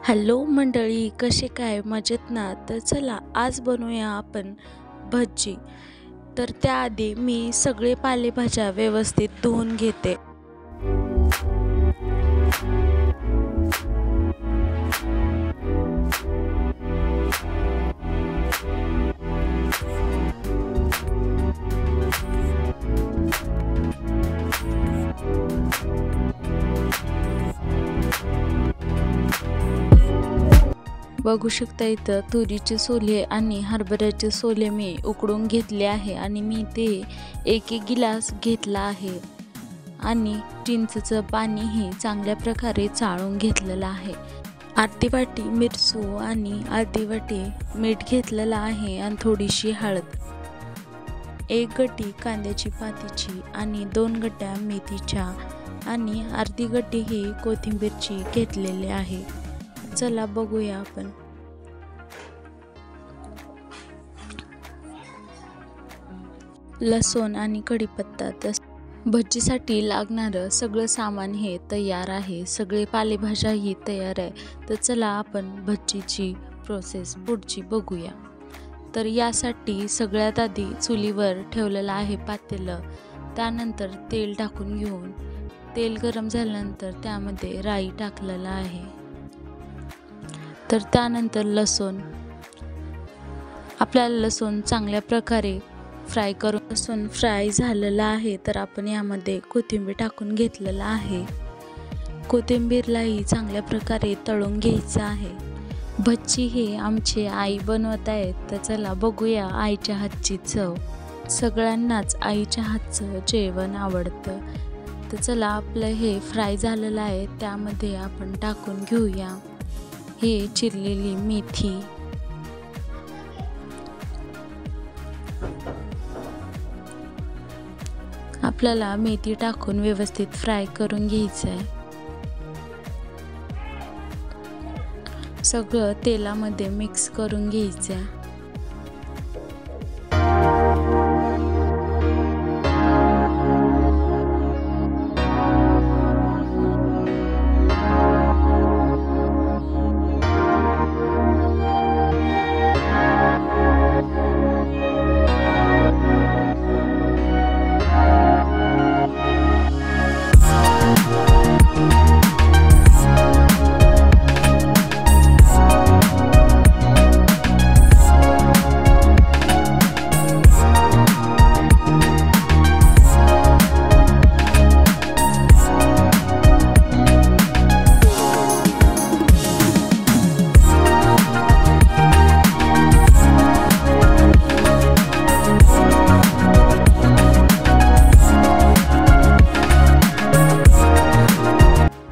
Hello मंडळी, कसे काय मजेत ना? तर चला आज बनवूया आपण भजी. तर त्याआधी मी सगळे पालेभाज्या व्यवस्थित धुवून घेते. बघू शकता इथं तुरीचे सोले आणि हरभऱ्याचे सोले मी उकडून घेतले आहे आणि मी ते एक गिलास घेतला आहे आणि चिंचेचं पाणीही चांगल्या प्रकारे चाळून घेतलेलं आहे. अर्धी वाटी मिरचू आणि अर्धी वाटी मीठ घेतलेलं आहे आणि थोडीशी हळद, एक गड्डी कांद्याची पातीची आणि 2 गड्ड्या मेथीच्या आणि अर्धी गड्डी ही कोथिंबीरची घेतलेली आहे. चला बघूया आपण. लसूण आणि कढीपत्ता, भजीसाठी लागणारं सगळं सामान हे तयार आहे. सगळे पालेभाज्याही तयार आहे. तर चला आपण भजीची प्रोसेस पुढची बघूया. तर यासाठी सगळ्यात आधी चुलीवर ठेवलेलं आहे पातेलं. त्यानंतर तेल टाकून घेऊन तेल गरम झाल्यानंतर त्यामध्ये राई टाकलेलं आहे. तर त्यानंतर आपल्याला लसूण चांगल्या प्रकारे फ्राय करून, लसूण फ्राय झालेला आहे तर आपण यामध्ये कोथिंबीर टाकून घेतलेला आहे. कोथिंबीरलाही चांगल्या प्रकारे तळून घ्यायचं आहे. भजी हे आमची आई बनवत आहेत. तर चला बघूया आईच्या हातची चव. सगळ्यांनाच आईच्या हातचं जेवण आवडतं. तर चला आपलं हे फ्राय झालेलं आहे त्यामध्ये आपण टाकून घेऊया हे चिरलेली मेथी, आपल्याला मेथी टाकून व्यवस्थित फ्राय करून घ्यायचं आहे. सगळं तेलामध्ये मिक्स करून घ्यायचं आहे.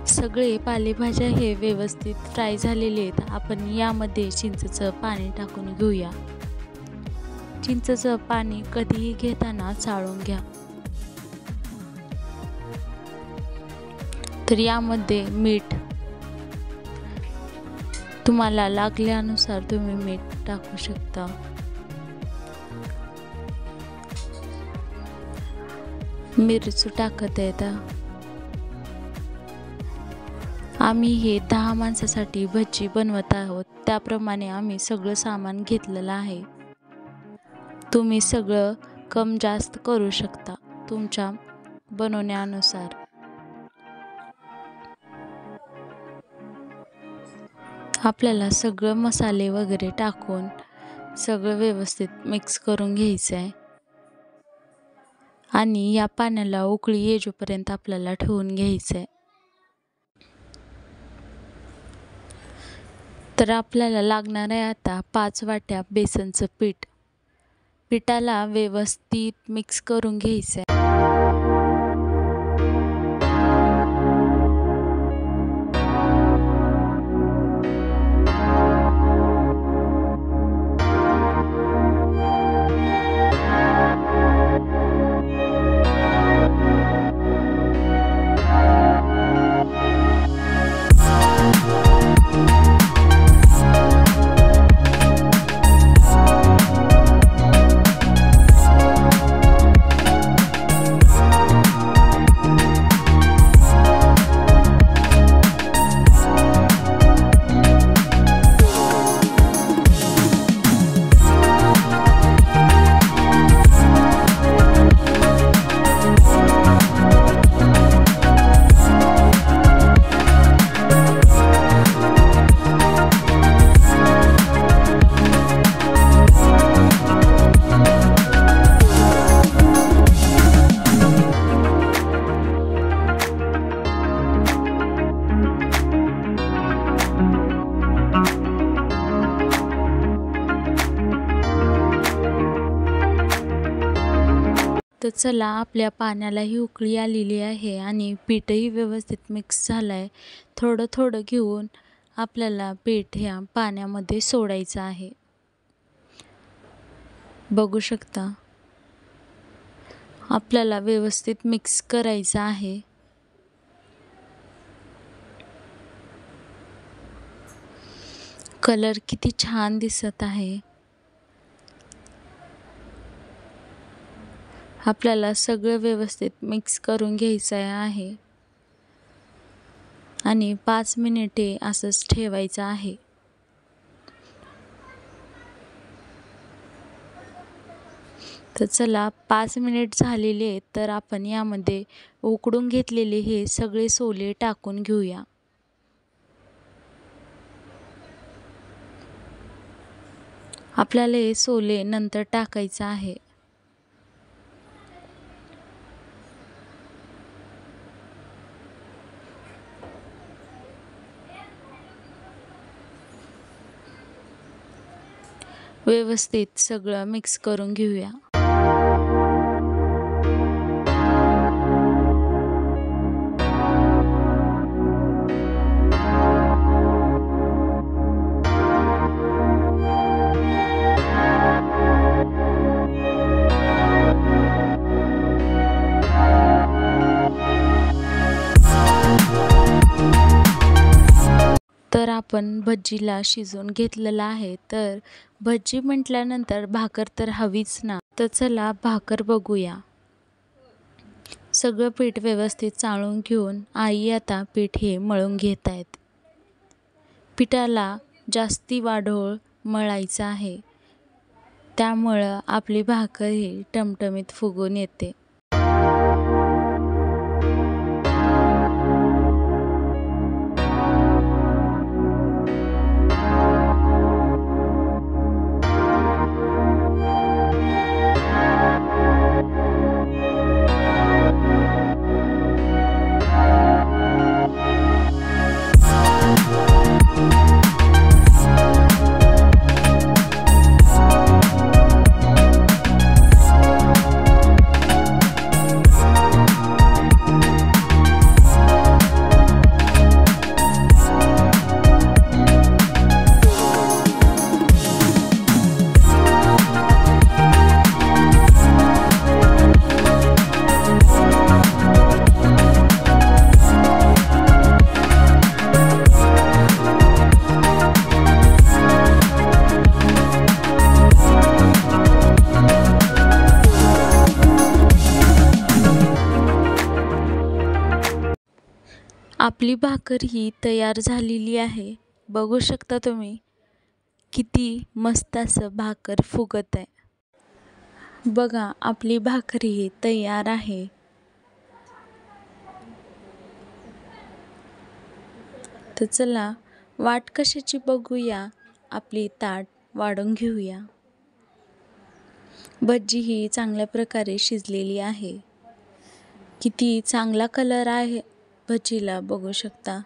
सगळे पालेभाज्या हे व्यवस्थित फ्राय झालेले आहेत. आपण यामध्ये चिंचेचं पाणी टाकून घेऊया. चिंचेचं पाणी कधीही घेताना चाळून घ्या. तर यामध्ये मीठ तुम्हाला लागल्यानुसार तुम्ही मीठ टाकू शकता. मिरची टाकत आहे. आम्ही हे 10 माणसासाठी भजी बनवत आहोत त्याप्रमाणे आम्ही सगळं सामान घेतलेलं आहे. तुम्ही सगळं कम जास्त करू शकता तुमच्या बनवण्यानुसार. आपल्याला सगळं मसाले वगैरे टाकून सगळं व्यवस्थित मिक्स करून घ्यायचं आहे आणि या पाण्याला उकळी येईपर्यंत आपल्याला ठेवून घ्यायचं आहे. तर आपल्याला लागणार आहे आता 5 वाट्या बेसनचं पीठ. पिठाला व्यवस्थित मिक्स करून घ्यायचं आहे. तर चला, आपल्या पाण्यालाही उकळी आलेली आहे आणि पीठही व्यवस्थित मिक्स झालं आहे. थोडं थोडं घेऊन आपल्याला पीठ ह्या पाण्यामध्ये सोडायचं आहे. बघू शकता, आपल्याला व्यवस्थित मिक्स करायचं आहे. कलर किती छान दिसत आहे. आपल्याला सगळं व्यवस्थित मिक्स करून घ्यायचं आहे आणि 5 मिनिटे असंच ठेवायचं आहे. तर चला, 5 मिनिट झालेले आहेत. तर आपण यामध्ये उकडून घेतलेले हे सगळे सोले टाकून घेऊया. आपल्याला हे सोले नंतर टाकायचं आहे. व्यवस्थित सगळं मिक्स करून घेऊया. तर आपण भज्जीला शिजवून घेतलेलं आहे. तर भज्जी म्हटल्यानंतर भाकर तर हवीच ना. तर चला, भाकर बघूया. सगळं पीठ व्यवस्थित चाळून घेऊन आई आता पीठ हे मळून घेत आहेत. पिठाला जास्ती वाढोळ मळायचं आहे, त्यामुळं आपली भाकर ही टमटमीत फुगून येते. आपली भाकर ही तयार झालेली आहे. बघू शकता तुम्ही, किती मस्त असं भाकर फुगत आहे. बघा, आपली भाकर ही तयार आहे. तर चला, वाट कशाची बघूया, आपली ताट वाढून घेऊया. भज्जी ही चांगल्या प्रकारे शिजलेली आहे. किती चांगला कलर आहे भज्जीला, बघू शकता.